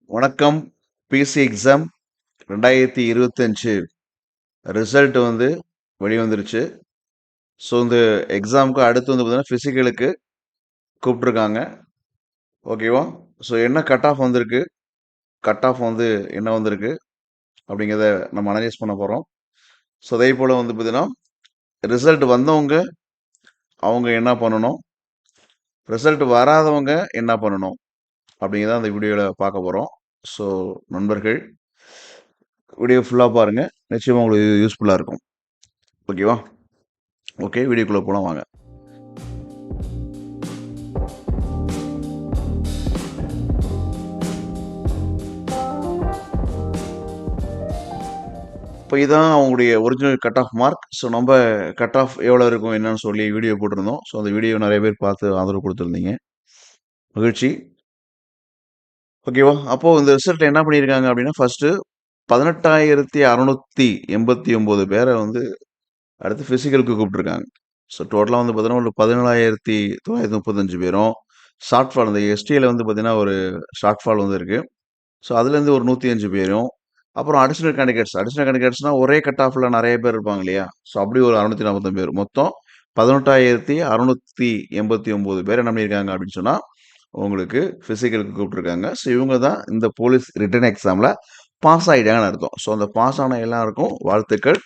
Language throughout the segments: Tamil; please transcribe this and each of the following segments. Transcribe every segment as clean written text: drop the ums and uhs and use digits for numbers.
வணக்கம். பிசி எக்ஸாம் 2025 ரிசல்ட் வந்து வெளிவந்துருச்சு. ஸோ இந்த எக்ஸாமுக்கு அடுத்து வந்து பார்த்தீங்கன்னா ஃபிசிக்கலுக்கு கூப்பிட்ருக்காங்க. ஓகேவா? ஸோ என்ன கட் ஆஃப் வந்திருக்கு, கட் ஆஃப் வந்து என்ன வந்திருக்கு அப்படிங்கிறத நம்ம அனலைஸ் பண்ண போகிறோம். ஸோ அதே போல் வந்து பார்த்தீங்கன்னா ரிசல்ட் வந்தவங்க அவங்க என்ன பண்ணணும், ரிசல்ட் வராதவங்க என்ன பண்ணணும் அப்படிங்கிறத அந்த வீடியோவில் பார்க்க போகிறோம். ஸோ நண்பர்கள் வீடியோ ஃபுல்லாக பாருங்கள், நிச்சயமாக உங்களுக்கு யூஸ்ஃபுல்லாக இருக்கும். ஓகேவா? ஓகே, வீடியோக்குள்ளே போகலாம் வாங்க. இப்போ இதான் அவங்களுடைய original cut off mark. So நம்ம கட் ஆஃப் எவ்வளோ இருக்கும் என்னன்னு சொல்லி வீடியோ போட்டிருந்தோம். ஸோ அந்த வீடியோ நிறைய பேர் பார்த்து ஆதரவு கொடுத்துருந்தீங்க, மகிழ்ச்சி. ஓகேவா? அப்போது இந்த ரிசல்ட் என்ன பண்ணியிருக்காங்க அப்படின்னா, ஃபஸ்ட்டு 18,689 பேரை வந்து அடுத்து ஃபிசிக்கலுக்கு கூப்பிட்ருக்காங்க. ஸோ டோட்டலாக வந்து பார்த்தீங்கன்னா ஒரு 17,935 பேரும் ஷார்ட் ஃபால், இந்த எஸ்டியில் வந்து பார்த்தீங்கன்னா ஒரு ஷார்ட் ஃபால் வந்து இருக்குது. ஸோ அதுலேருந்து ஒரு 105 பேரும், அப்புறம் அடிஷனல் கேண்டிடேட்ஸ்னா ஒரே கட் ஆஃப்ல நிறைய பேர் இருப்பாங்க இல்லையா? ஸோ அப்படி ஒரு 649 பேர், மொத்தம் 18,689 பேர் என்ன பண்ணியிருக்காங்க அப்படின்னு சொன்னால் உங்களுக்கு ஃபிசிக்கலுக்கு கூப்பிட்ருக்காங்க. ஸோ இவங்க தான் இந்த போலீஸ் ரிட்டன் எக்ஸாமில் பாஸ் ஆகிட்டாங்கன்னு அர்த்தம். ஸோ அந்த பாஸ் ஆன எல்லாருக்கும் வாழ்த்துக்கள்.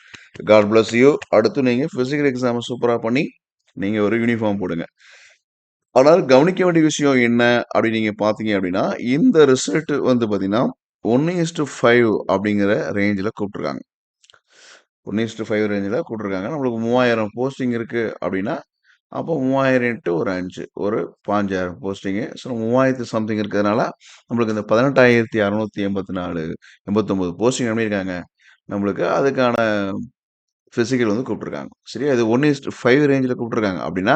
God bless you. அடுத்து நீங்கள் ஃபிசிக்கல் எக்ஸாமை சூப்பராக பண்ணி நீங்கள் ஒரு யூனிஃபார்ம் போடுங்க. ஆனால் கவனிக்க வேண்டிய விஷயம் என்ன அப்படின்னு நீங்க பாத்தீங்க அப்படின்னா, இந்த ரிசல்ட் வந்து பாத்தீங்கன்னா 1:5 அப்படிங்கிற ரேஞ்சில் கூப்பிட்டுருக்காங்க. 1:5 ரேஞ்சில் கூப்பிட்டுருக்காங்க. நம்மளுக்கு 3000 போஸ்டிங் இருக்கு அப்படின்னா, அப்போ 3000 இன்ட்டு ஒரு 5 ஒரு 5000 போஸ்டிங்கு. ஸோ 3000 சம்திங் இருக்கிறதுனால நம்மளுக்கு இந்த 18,684 89 போஸ்டிங் பண்ணியிருக்காங்க. நம்மளுக்கு அதுக்கான பிசிக்கல் வந்து கூப்பிட்டுருக்காங்க. சரியா? இது 1:5 ரேஞ்சில் கூப்பிட்டுருக்காங்க அப்படின்னா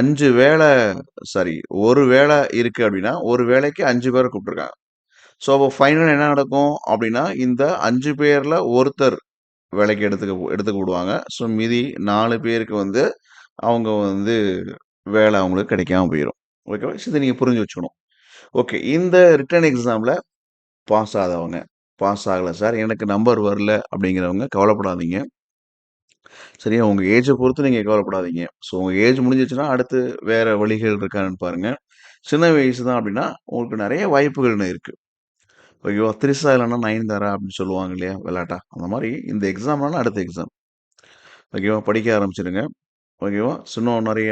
5 வேலை, சாரி, ஒரு வேலை இருக்கு அப்படின்னா ஒரு வேலைக்கு 5 பேரை கூப்பிட்டுருக்காங்க. ஸோ அப்போ ஃபைனல் என்ன நடக்கும் அப்படின்னா, இந்த 5 பேர்ல ஒருத்தர் வேலைக்கு எடுத்துக்க விடுவாங்க. ஸோ மீதி 4 பேருக்கு வந்து அவங்க வந்து வேலை அவங்களுக்கு கிடைக்காம போயிடும். ஓகேவா? இதை நீங்க புரிஞ்சு வச்சுக்கணும். ஓகே, இந்த ரிட்டன் எக்ஸாம்ல பாஸ் ஆகாதவங்க, பாஸ் ஆகல சார் எனக்கு நம்பர் வரல அப்படிங்கிறவங்க கவலைப்படாதீங்க. சரியா? உங்க ஏஜ பொறுத்து நீங்க கவலைப்படாதீங்க. ஸோ உங்க ஏஜ் முடிஞ்சிருச்சுன்னா, அடுத்து வேற வழிகள் இருக்கான்னு பாருங்க. சின்ன வயசு தான் அப்படின்னா, உங்களுக்கு நெறைய வாய்ப்புகள் இன்னும் இருக்கு. ஓகேவா? "த்ரிஷா இல்லன்னா நயன்தாரா" அப்படின்னு சொல்லுவாங்க இல்லையா விளையாட்டா? அந்த மாரி இந்த எக்ஸாம்னாலும் அடுத்த எக்ஸாம். ஓகேவா? படிக்க ஆரம்பிச்சுருங்க. ஓகேவா? இன்னும் நெறைய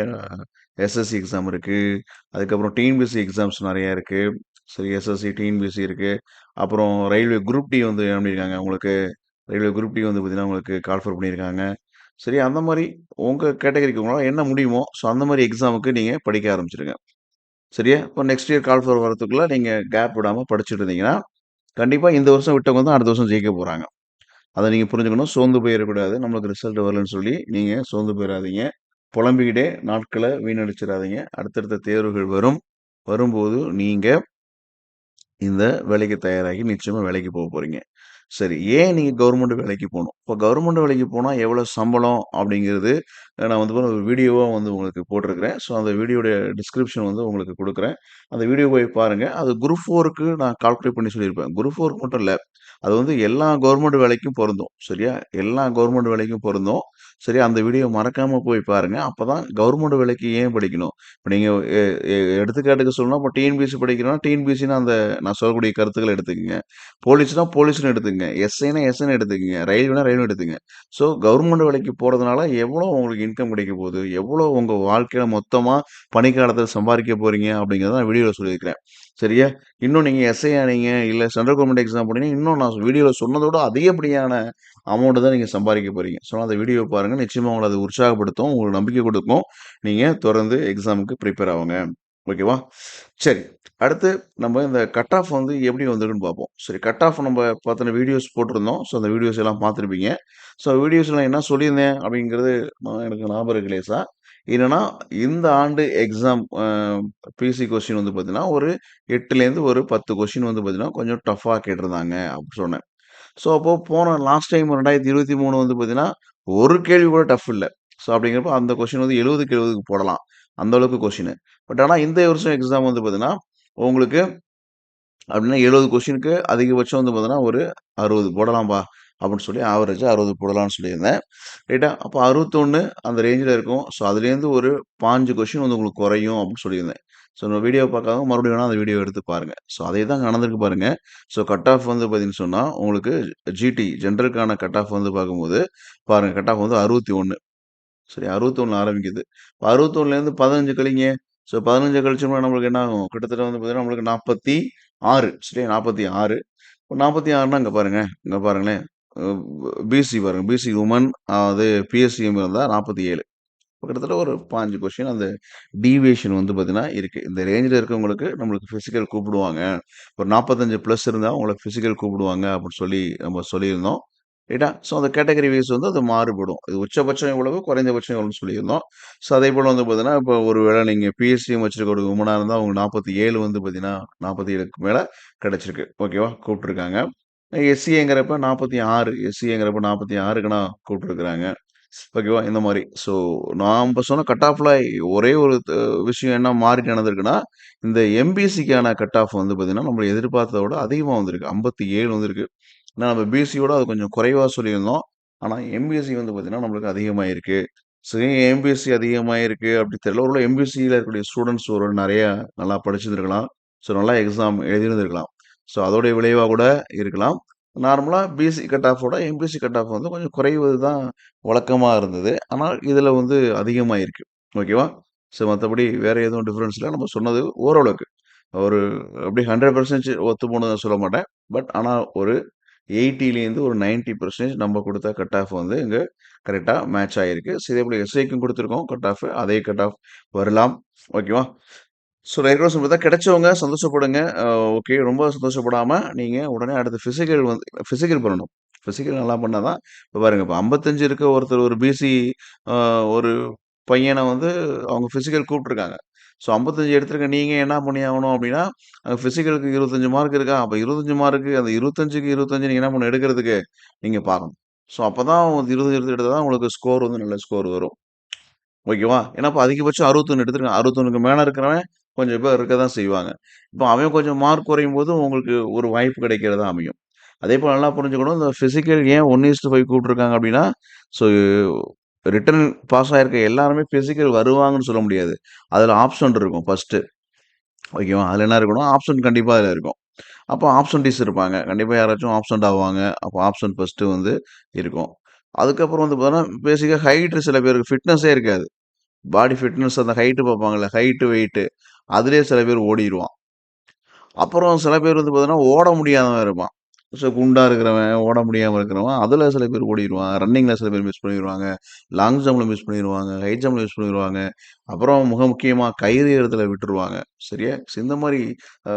எஸ்எஸ்சி எக்ஸாம் இருக்கு. அதுக்கப்புறம் டிஎன்பிஎஸ்சி எக்ஸாம்ஸ் நெறைய இருக்கு. சரி, எஸ்எஸ்சி, டிஎன்பிஎஸ்சி இருக்கு. அப்புறம் ரயில்வே குரூப் டி வந்து என்ன பண்ணியிருக்காங்க உங்களுக்கு, ரயில்வே குரூப் டி வந்து பார்த்தீங்கன்னா, உங்களுக்கு கால்ஃபர் பண்ணியிருக்காங்க. சரி, அந்த மாரி உங்க கேட்டகரிக்கு உங்களால என்ன முடியுமோ, ஸோ அந்த மாரி எக்ஸாமுக்கு நீங்க படிக்க ஆரம்பிச்சுருங்க. சரியா? இப்போ நெக்ஸ்ட் இயர் கால்ஃபர் வரதுக்குள்ள நீங்க கேப் விடாம படிச்சுட்டு இருந்தீங்கன்னா, கண்டிப்பா இந்த வருஷம் விட்டவங்க தான் அடுத்த வருஷம் ஜெயிக்க போறாங்க. அத நீங்க புரிஞ்சுக்கணும். சோர்ந்து போயிறக்கூடாது. நம்மளுக்கு ரிசல்ட் வரலன்னு சொல்லி நீங்க சோர்ந்து போயிறாதீங்க. புலம்பிக்கிட்டே நாட்கள வீணடிச்சிறாதீங்க. அடுத்தடுத்த தேர்வுகள் வரும். வரும்போது நீங்க இந்த வேலைக்கு தயாராகி நிச்சயமா வேலைக்கு போறீங்க. சரி, ஏன் நீங்க கவர்மெண்ட் வேலைக்கு போணும்? இப்போ கவர்மெண்ட் வேலைக்கு போனா எவ்வளோ சம்பளம் அப்படிங்கிறது நான் வந்து ஒரு வீடியோவா வந்து உங்களுக்கு போட்டிருக்கிறேன். ஸோ அந்த வீடியோடைய டிஸ்கிரிப்ஷன் வந்து உங்களுக்கு குடுக்குறேன். அந்த வீடியோ போய் பாருங்க. அது குரூப் 4க்கு நான் கால்குலேட் பண்ணி சொல்லியிருப்பேன். குரூப் 4க்கு மட்டும் இல்ல. அது வந்து எல்லா கவர்மெண்ட் வேலைக்கும் பொருந்தும். சரியா? எல்லா கவர்மெண்ட் வேலைக்கும் பொருந்தும். சரியா? அந்த வீடியோ மறக்காம போய் பாருங்க. அப்பதான் கவர்மெண்ட் வேலைக்கு ஏன் படிக்கணும்? இப்ப நீங்க எ எ எடுத்துக்காட்டுக்கு சொல்லணும்னா, இப்ப டிஎன்பிஎஸ்சி படிக்கிறோம்னா, டிஎன்பிஎஸ்சின்னா அந்த நான் சொல்லக்கூடிய கருத்துக்கள எடுத்துக்கங்க. போலீஸ்னா போலீஸ்ன்னு எடுத்துக்கங்க. எஸ்ஐன்னா எஸ்ஐன்னு எடுத்துக்கங்க. ரயில்வேனா ரயில்வே எடுத்துக்கங்க. ஸோ கவர்மெண்ட் வேலைக்கு போறதுனால எவ்வளோ உங்களுக்கு இன்கம் கிடைக்க போகுது? எவ்வளோ உங்க வாழ்க்கையில மொத்தமா பணிக்காலத்துல சம்பாரிக்க போறீங்க? அப்படிங்கிறத நான் வீடியோல சொல்லியிருக்கிறேன். சரியா? இன்னும் நீங்க எஸ்ஐ ஆனீங்க, இல்ல சென்ட்ரல் கவர்மெண்ட் எக்ஸாம் போனீங்கன்னா, இன்னும் நான் வீடியோல சொன்னதோட அதிகப்படியான அமௌண்ட் தான் நீங்க சம்பாரிக்க போறீங்க. ஸோ அந்த வீடியோ பாருங்க. நிச்சயமா உங்கள அது உற்சாகப்படுத்தும். உங்களுக்கு நம்பிக்கை குடுக்கும். நீங்க தொடர்ந்து எக்ஸாமுக்கு ப்ரிப்பேர் ஆவுங்க. ஓகேவா? சரி. அடுத்து நம்ம இந்த கட் ஆஃப் வந்து எப்படி வந்திருக்குன்னு பார்ப்போம். சரி, கட் ஆஃப் நம்ம பத்தின வீடியோஸ் போட்டிருந்தோம். ஸோ அந்த வீடியோஸ் எல்லாம் பார்த்துருப்பீங்க. ஸோ வீடியோஸ்ல என்ன சொல்லியிருந்தேன் அப்படிங்கிறது எனக்கு ஞாபகம் இருக்கு லேசா. என்னன்னா, இந்த ஆண்டு எக்ஸாம் பிசி கொஸ்டின் வந்து பார்த்தீங்கன்னா, ஒரு 8லேருந்து ஒரு 10 கொஸ்டின் வந்து பார்த்தீங்கன்னா, கொஞ்சம் டஃப்பா கேட்டிருந்தாங்க அப்படி சொன்னேன். ஸோ அப்போ போன லாஸ்ட் டைம் 2023 வந்து பார்த்தீங்கன்னா, ஒரு கேள்வி கூட டஃப் இல்ல. ஸோ அப்படிங்கிறப்போ அந்த கொஸ்டின் வந்து 70க்கு 70க்கு போடலாம். அந்த அளவுக்கு கொஸ்டினு. பட் ஆனா இந்த வருஷம் எக்ஸாம் வந்து பார்த்தீங்கன்னா, உங்களுக்கு அப்படின்னா 70 கொஸ்டினுக்கு அதிகபட்சம் வந்து பார்த்தீங்கன்னா ஒரு 60 போடலாம்பா அப்படின்னு சொல்லி ஆவரேஜா 60 போடலாம்னு சொல்லியிருந்தேன். ரைட்டா? அப்போ 61 அந்த ரேஞ்சில இருக்கும். ஸோ அதுலேருந்து ஒரு 5 கொஸ்டின் வந்து உங்களுக்கு குறையும் அப்படின்னு சொல்லியிருந்தேன். ஸோ நம்ம வீடியோ பார்க்காதவங்க மறுபடியும் வேணா அந்த வீடியோ எடுத்து பாருங்க. ஸோ அதே தான் நடந்திருக்கு பாருங்க. ஸோ கட் ஆஃப் வந்து பார்த்தீங்கன்னு சொன்னா, உங்களுக்கு ஜிடி ஜெனரலுக்கான கட் ஆஃப் வந்து பார்க்கும்போது, பாருங்க கட் ஆஃப் வந்து 61. சரி 61 ஆரம்பிக்குது. இப்ப 61லேருந்து 15 கழிங்க. ஸோ 15 கழிச்சோம்னா நம்மளுக்கு என்ன ஆகும்? கிட்டத்தட்ட வந்து பார்த்தீங்கன்னா, நம்மளுக்கு 46 சரியா 46. இப்ப 46ன்னா இங்க பாருங்க. இங்க பாருங்களேன். அ பிசி பாருங்க. பிசி உமன் அது பிஎஸ்சிஎம் இருந்தா 47. கிட்டத்தட்ட ஒரு 5 கொஸ்டின் அந்த டீவியேஷன் வந்து பார்த்தீங்கன்னா இருக்கு. இந்த ரேஞ்சில இருக்கவங்களுக்கு நம்மளுக்கு பிசிக்கல் கூப்பிடுவாங்க. ஒரு 45 பிளஸ் இருந்தா உங்கள பிசிக்கல் கூப்பிடுவாங்க அப்படின்னு சொல்லி நம்ம சொல்லியிருந்தோம். ரைட்டா? ஸோ அந்த கேட்டகரி வைஸ் வந்து அது மாறுபடும். இது உச்சபட்சம் எவ்வளவு, குறைந்தபட்சம் எவ்வளவுன்னு சொல்லியிருந்தோம். ஸோ அதேபோல வந்து பார்த்தீங்கன்னா, இப்போ ஒரு வேளை நீங்க பிஎஸ்சிஎம் வச்சிருக்க ஒரு வுமனா இருந்தா உங்களுக்கு 47 வந்து பார்த்தீங்கன்னா, 47க்கு மேல கிடைச்சிருக்கு. ஓகேவா? கூப்பிட்டுருக்காங்க. எஸ்சிஏங்கிறப்ப 46 எஸ்சிஏங்கிறப்ப 46க்குனா கூப்பிட்டுருக்காங்க. ஓகேவா? இந்த மாரி. ஸோ நாம்ப சொன்ன கட் ஆஃப்ல ஒரே ஒரு விஷயம் என்ன மாறிட்டு நடந்திருக்குன்னா, இந்த எம்பிசிக்கான கட் ஆஃப் வந்து பார்த்தீங்கன்னா, நம்ம எதிர்பார்த்தத விட அதிகமா வந்திருக்கு. 57 வந்திருக்கு. ஏன்னா நம்ம பிசியோட அது கொஞ்சம் குறைவா சொல்லியிருந்தோம். ஆனா எம்பிசி வந்து பார்த்தீங்கன்னா, நம்மளுக்கு அதிகமாயிருக்கு. ஸோ ஏன் எம்பிசி அதிகமாயிருக்கு அப்படி தெரியல. ஒருவேள எம்பிசில இருக்கக்கூடிய ஸ்டூடண்ட்ஸ் ஒரு நெறைய நல்லா படிச்சிருந்திருக்கலாம். ஸோ நல்லா எக்ஸாம் எழுதியிருந்திருக்கலாம். ஸோ அதோடைய விளைவா கூட இருக்கலாம். நார்மலா பிசி கட் ஆஃபோட எம்பிசி கட் ஆஃப் வந்து கொஞ்சம் குறைவது தான் வழக்கமா இருந்தது. ஆனால் இதுல வந்து அதிகமாயிருக்கு. ஓகேவா? ஸோ மத்தபடி வேற எதுவும் டிஃபரன்ஸ் இல்ல. நம்ம சொன்னது ஓரளவுக்கு. ஒரு அப்படியே 100% ஒத்து போனதுன்னு சொல்ல மாட்டேன். பட் ஆனா ஒரு 80லேருந்து ஒரு 90% நம்ம குடுத்த கட் ஆஃப் வந்து இங்க கரெக்ட்டா மேட்ச் ஆயிருக்கு. ஸோ இதேபோல எஸ்ஐக்கும் குடுத்துருக்கோம் கட் ஆஃப். அதே கட் ஆஃப் வரலாம். ஓகேவா? ஸோ நான் ஏற்கனவே சொன்னது தான் கிடைச்சவங்க சந்தோஷப்படுங்க. ஓகே. ரொம்ப சந்தோஷப்படாம நீங்க உடனே அடுத்து பிசிக்கல் வந்து பிசிக்கல் பண்ணணும். பிசிக்கல் நல்லா பண்ணா தான் இப்ப பாருங்க இப்ப 55 இருக்க ஒருத்தர் ஒரு பிசி அ ஒரு பையன வந்து அவங்க பிசிக்கல் கூப்ட்டுருக்காங்க. ஸோ 55 எடுத்திருக்க நீங்க என்ன பண்ணியாகணும் அப்டின்னா, பிசிக்கலுக்கு 25 மார்க் இருக்கா? அப்ப 25 மார்க்கு அந்த 25க்கு 25 நீங்க என்ன பண்ணணும் எடுக்கிறதுக்கு நீங்க பார்க்கணும். ஸோ அப்பதான் 20 எடுத்தா தான் உங்களுக்கு ஸ்கோர் வந்து நல்ல ஸ்கோர் வரும். ஓகேவா? ஏன்னா, இப்ப அதிகபட்சம் 61 எடுத்திருக்கான். 61க்கு மேல இருக்கிறவன் கொஞ்சம் பேர் இருக்க தான் செய்வாங்க. இப்ப அவன் கொஞ்சம் மார்க் குறையும்போது உங்களுக்கு ஒரு வாய்ப்பு கிடைக்கிறதா அமையும். அதேபோல நல்லா புரிஞ்சுக்கணும். இந்த பிசிக்கல் ஏன் 1:5 கூப்ட்டுருக்காங்க அப்டின்னா, ஸோ ரிட்டர்ன் பாஸ் ஆயிருக்க எல்லாருமே பிசிக்கல் வருவாங்கன்னு சொல்ல முடியாது. அதுல ஆப்ஷன் இருக்கும் ஃபர்ஸ்ட்டு. ஓகேவா? அதுல என்ன இருக்கணும்? ஆப்ஷன் கண்டிப்பா அதுல இருக்கும். அப்போ ஆப்சன்டீஸ் இருப்பாங்க. கண்டிப்பா யாராச்சும் ஆப்சென்ட் ஆவாங்க. அப்போ ஆப்ஷன் ஃபர்ஸ்ட்டு வந்து இருக்கும். அதுக்கப்புறம் வந்து பார்த்தீங்கன்னா, பேசிக்கா ஹைட் சில பேருக்கு ஃபிட்னஸே இருக்காது. பாடி ஃபிட்னஸ் அந்த ஹைட் பார்ப்பாங்கல்ல. ஹைட், வெயிட் அதிலேயே சில பேர் ஓடிருவான். அப்புறம் சில பேர் வந்து பார்த்தீங்கன்னா, ஓட முடியாதவன் இருப்பான். ஸோ குண்டா இருக்கிறவன், ஓட முடியாம இருக்கிறவன், அதுல சில பேர் ஓடிருவான். ரன்னிங்ல சில பேர் மிஸ் பண்ணிருவாங்க. லாங் ஜம்ப்ல மிஸ் பண்ணிருவாங்க. ஹை ஜம்ப்ல மிஸ் பண்ணிருவாங்க. அப்புறம் முக்கியமா கயிறு ஏறுதல விட்டுருவாங்க. சரியா? ஸோ இந்த மாரி அ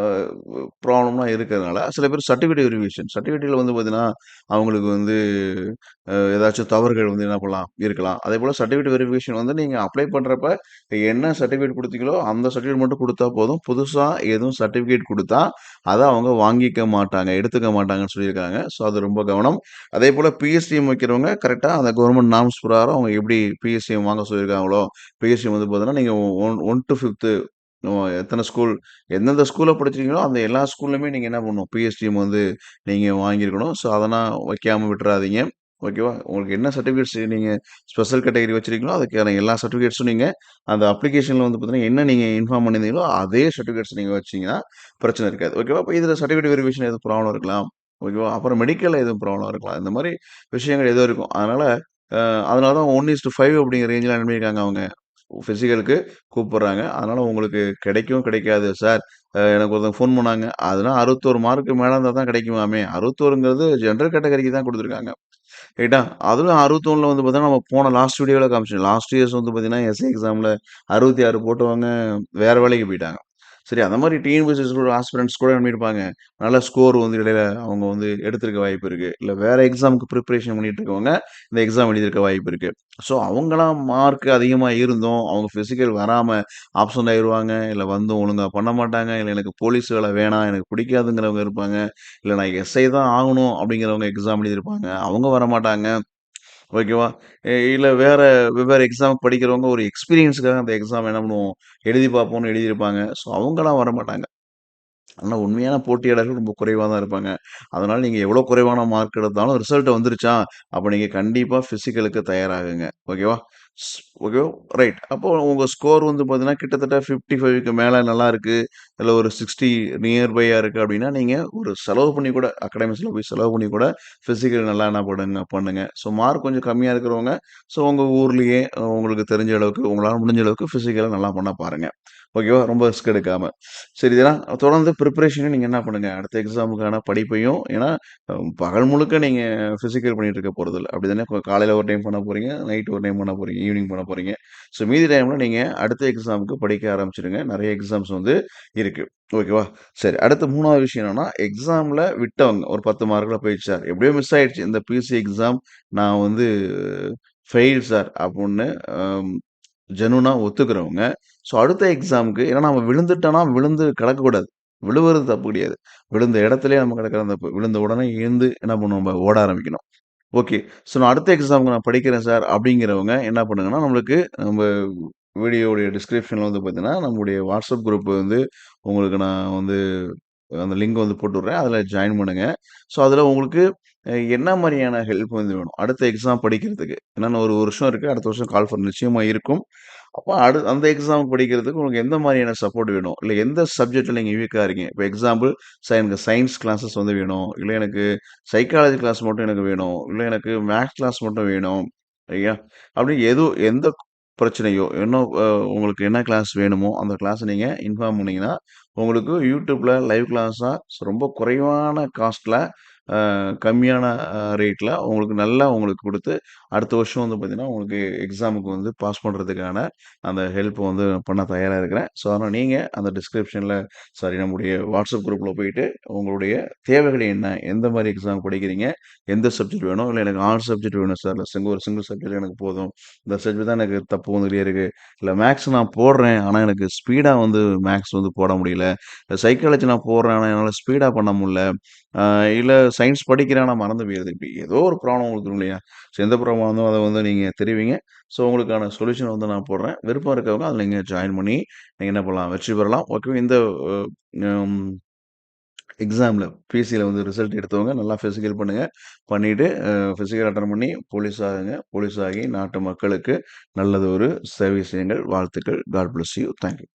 ப்ராப்ளம்லாம் இருக்கிறதுனால, சில பேர் சர்டிஃபிகேட் வெரிஃபிகேஷன் சர்டிஃபிகேட்ல வந்து பார்த்தீங்கன்னா, அவங்களுக்கு வந்து ஏதாச்சும் தவறுகள் வந்து என்ன பண்ணலாம்? இருக்கலாம். அதேபோல சர்டிஃபிகேட் வெரிஃபிகேஷன் வந்து நீங்க அப்ளை பண்றப்ப என்ன சர்டிஃபிகேட் குடுத்தீங்களோ, அந்த சர்டிஃபிகேட் மட்டும் குடுத்தா போதும். புதுசா எதுவும் சர்டிஃபிகேட் குடுத்தா, அத அவங்க வாங்கிக்க மாட்டாங்க. எடுத்துக்க மாட்டாங்கன்னு சொல்லியிருக்காங்க. ஸோ அது ரொம்ப கவனம். அதேபோல பிஎஸ்டிஎம் வைக்கிறவங்க கரெக்ட்டா அந்த கவர்ன்மென்ட் நார்ம்ஸ் பிரகாரம் அவங்க எப்படி பிஎஸ்டிஎம் வாங்க சொல்லியிருக்காங்களோ, பிஎஸ்டிஎம் வந்து பார்த்தீங்கன்னா, நீங்க 1 டூ 5த் எத்தன ஸ்கூல் எந்தெந்த ஸ்கூல்ல படிச்சீங்களோ, அந்த எல்லா ஸ்கூல்லயுமே நீங்க என்ன பண்ணணும், பிஎஸ்டிஎம் வந்து நீங்க வாங்கியிருக்கணும். ஸோ அதெல்லாம் வைக்காம விட்டுறாதீங்க. ஓகேவா? உங்களுக்கு என்ன சர்டிஃபிகேட்ஸ் நீங்க ஸ்பெஷல் கேட்டகரி வச்சிருக்கீங்களோ, அதுக்கான எல்லா சர்டிஃபிகேட்ஸும் நீங்க அந்த அப்ளிகேஷன்ல வந்து பார்த்தீங்கன்னா, என்ன நீங்க இன்ஃபார்ம் பண்ணியிருந்தீங்களோ, அதே சர்டிஃபிகேட்ஸ் நீங்க வச்சீங்கன்னா, பிரச்சனை இருக்காது. ஓகேவா? அப்ப இதுல சர்டிஃபிகேட் வெரிஃபிகேஷன் எதுவும் ப்ராப்ளம் இருக்கலாம். ஓகேவா? அப்புறம் மெடிக்கல்ல எதுவும் ப்ராப்ளம் இருக்கலாம். இந்த மாரி விஷயங்கள் ஏதோ இருக்கும். அ அதனால தான் 1:5 அப்படிங்கிற ரேஞ்சுல என்ன பண்ணியிருக்காங்க அவங்க, பிசிக்கலுக்கு கூப்பிடுறாங்க. அதனால உங்களுக்கு கிடைக்கும், கிடைக்காது. சார் எனக்கு ஒருத்தவங்க ஃபோன் பண்ணாங்க. அதெல்லாம் 61 மார்க்கு மேல இருந்தா தான் கிடைக்குமாமே. 61ங்கிறது ஜெனரல் கேட்டகரிக்கு தான் குடுத்துருக்காங்க. ரைட்டா? அதுவும் 61ல வந்து பார்த்தீங்கன்னா, நம்ம போன லாஸ்ட் வீடியோல காமிச்சோம். லாஸ்ட் இயர்ஸ் வந்து பார்த்தீங்கன்னா, எஸ்ஏ எக்ஸாம்ல 66 போட்டவங்க வேற வேலைக்கு போயிட்டாங்க. சரி அந்த மாரி டிஎன்பிஎஸ்சி ஸ்கூல் ஆஸ்பிரண்ட்ஸ் கூட என்ன பண்ணியிருப்பாங்க, நல்ல ஸ்கோர் வந்து இடையில அவங்க வந்து எடுத்திருக்க வாய்ப்பு இருக்கு. இல்ல வேற எக்ஸாம்க்கு பிரிப்பரேஷன் பண்ணிட்டு இருக்கவங்க, இந்த எக்ஸாம் எழுதியிருக்க வாய்ப்பு இருக்கு. ஸோ அவங்கலாம் மார்க் அதிகமா இருந்தும், அவங்க பிசிக்கல் வராம ஆப்சென்ட் ஆயிருவாங்க. இல்ல வந்தும் ஒழுங்கா பண்ண மாட்டாங்க. இல்ல எனக்கு போலீஸ் வேலை வேணாம், எனக்கு பிடிக்காதுங்கிறவங்க இருப்பாங்க. இல்ல நான் எஸ்ஐ தான் ஆகணும் அப்படிங்கிறவங்க எக்ஸாம் எழுதியிருப்பாங்க. அவங்க வரமாட்டாங்க. ஓகேவா? இல்ல வேற வெவ்வேறு எக்ஸாம் படிக்கிறவங்க ஒரு எக்ஸ்பீரியன்ஸ்க்காக அந்த எக்ஸாம் என்ன பண்ணுவோம், எழுதி பார்ப்போம்னு எழுதியிருப்பாங்க. ஸோ அவங்கலாம் வரமாட்டாங்க. ஆனா உண்மையான போட்டியாளர்கள் ரொம்ப குறைவா தான் இருப்பாங்க. அதனால நீங்க எவ்வளோ குறைவான மார்க் எடுத்தாலும் ரிசல்ட் வந்துருச்சா, அப்ப நீங்க கண்டிப்பா பிசிக்கலுக்கு தயாராகுங்க. ஓகேவா? ஸ் ஓகேவா? ரைட். அப்போ உங்க ஸ்கோர் வந்து பார்த்தீங்கன்னா, கிட்டத்தட்ட 55க்கு மேல நல்லா இருக்கு. இல்ல ஒரு 60 நியர் பையா இருக்கு அப்டின்னா, நீங்க ஒரு செலவு பண்ணி கூட அகாடமிக்ஸ்ல போய் செலவு பண்ணி கூட பிசிக்கல் நல்லா என்ன பண்ணுங்க. ஸோ மார்க் கொஞ்சம் கம்மியா இருக்கிறவங்க, ஸோ உங்க ஊர்லயே உங்களுக்கு தெரிஞ்ச அளவுக்கு, உங்களால முடிஞ்ச அளவுக்கு பிசிக்கல நல்லா பண்ண பாருங்க. ஓகேவா? ரொம்ப ரிஸ்க் எடுக்காம. சரி இதெல்லாம் தொடர்ந்து ப்ரிப்பரேஷன நீங்க என்ன பண்ணுங்க, அடுத்த எக்ஸாமுக்கான படிப்பையும் ஏன்னா, பகல் முழுக்க நீங்க பிசிக்கல் பண்ணிட்டு இருக்க போறதில்ல. அப்படிதானே? காலையில ஒரு டைம் பண்ண போறீங்க, நைட் ஒரு டைம் பண்ண போறீங்க, ஈவினிங் பண்ண போறீங்க. ஸோ மீதி டைம்ல நீங்க அடுத்த எக்ஸாமுக்கு படிக்க ஆரம்பிச்சுருங்க. நெறைய எக்ஸாம்ஸ் வந்து இருக்கு. ஓகேவா? சரி அடுத்து 3வது விஷயம் என்னன்னா, எக்ஸாம்ல விட்டவங்க ஒரு 10 மார்க்ல போயிடுச்சு சார். எப்படியோ மிஸ் ஆயிடுச்சு. இந்த பிசி எக்ஸாம் நான் வந்து ஃபெயில் சார் அப்புட்ன்னு அம் ஜெனூனா ஒத்துக்கிறவங்க, ஸோ அடுத்த எக்ஸாம்க்கு ஏன்னா நம்ம விழுந்துட்டோம்னா, விழுந்து கிடக்கக்கூடாது. விழுவுறது தப்பு கிடையாது. விழுந்த இடத்திலேயே நம்ம கிடக்கிறது தப்பு. விழுந்த உடனே எழுந்து என்ன பண்ணுவோம் நம்ம ஓட ஆரம்பிக்கணும். ஓகே. ஸோ நான் அடுத்த எக்ஸாம்க்கு நான் படிக்கிறேன் சார் அப்படிங்கிறவங்க என்ன பண்ணுங்கன்னா, நம்மளுக்கு நம்ம வீடியோவுடைய டிஸ்கிரிப்ஷன்ல வந்து பார்த்தீங்கன்னா, நம்முடைய வாட்ஸ்அப் குரூப் வந்து உங்களுக்கு நான் வந்து அந்த லிங்க் வந்து போட்டு விடுறேன். அதில ஜாயின் பண்ணுங்க. ஸோ அதில உங்களுக்கு என்ன மாரியான ஹெல்ப் வந்து வேணும்? அடுத்த எக்ஸாம் படிக்கிறதுக்கு. ஏன்னா இன்னும் ஒரு வருஷம் இருக்கு. அடுத்த வருஷம் கால் ஃபார் நிச்சயமா இருக்கும். அப்ப அந்த எக்ஸாம் படிக்கிறதுக்கு உங்களுக்கு எந்த மாரியான சப்போர்ட் வேணும்? இல்ல எந்த சப்ஜெக்ட்ல நீங்க வீக்கா இருக்கீங்க? இப்ப எக்ஸாம்பிள் எனக்கு சயன்ஸ் கிளாஸஸ் வந்து வேணும். இல்ல எனக்கு சைக்காலஜி கிளாஸ் மட்டும் எனக்கு வேணும். இல்ல எனக்கு மேத்ஸ் கிளாஸ் மட்டும் வேணும். ஐயா! அப்படி எந்த பிரச்சனையோ, என்ன உங்களுக்கு என்ன கிளாஸ் வேணுமோ, அந்த கிளாஸ நீங்க இன்ஃபார்ம் பண்ணீங்கன்னா, உங்களுக்கு YouTubeல லைவ் கிளாஸா ரொம்ப குறைவான காஸ்ட்ல கம்மியான ரேட்ல உங்களுக்கு நல்லா உங்களுக்கு குடுத்து, அடுத்த வருஷம் வந்து பார்த்தீங்கன்னா, உங்களுக்கு எக்ஸாமுக்கு வந்து பாஸ் பண்றதுக்கான அந்த ஹெல்ப் வந்து பண்ண தயாரா இருக்கிறேன். ஸோ, அதனால நீங்க அந்த டிஸ்கிரிப்ஷன்ல சாரி நம்முடைய வாட்ஸ்அப் குரூப்ல போயிட்டு, உங்களுடைய தேவைகள் என்ன? எந்த மாரி எக்ஸாம் படிக்கிறீங்க? எந்த சப்ஜெக்ட் வேணும்? இல்ல எனக்கு ஆல் சப்ஜெக்ட் வேணும் சார். இல்ல ஒரு சிங்கிள் சப்ஜெக்ட் எனக்கு போதும். இந்த சப்ஜெக்ட் தான் எனக்கு தப்பு வந்துட்டே இருக்கு. இல்ல மேத்ஸ் நான் போடுறேன். ஆனா எனக்கு ஸ்பீடா வந்து மேத்ஸ் வந்து போட முடியல. சைக்காலஜி நான் போடுறேன். ஆனா என்னால ஸ்பீடா பண்ண முடியல. ஆ இல்ல சயன்ஸ் படிக்கிறேன் ஆனா மறந்து போயிருது. இப்படி ஏதோ ஒரு ப்ராப்ளம் உங்களுக்கு இருக்கும் இல்லையா? ஸோ எந்த ப்ராப்ளமா இருந்தாலும் அத வந்து நீங்க தெரிவிங்க. ஸோ உங்களுக்கான சொல்யூஷன் வந்து நான் போடுறேன். விருப்பம் இருக்கவங்க அதில நீங்க ஜாயின் பண்ணி நீங்க என்ன பண்ணலாம்? வெற்றி பெறலாம். ஓகே இந்த அ ம் எக்ஸாம்ல பிசில வந்து ரிசல்ட் எடுத்தவங்க நல்லா பிசிக்கல் பண்ணுங்க. பண்ணிட்டு பிசிக்கல் அட்டெண்ட் பண்ணி போலீஸ் ஆகுங்க. போலீஸ் ஆகி நாட்டு மக்களுக்கு நல்லது ஒரு சேவை செய்யுங்கள். வாழ்த்துக்கள். God bless you. Thank you.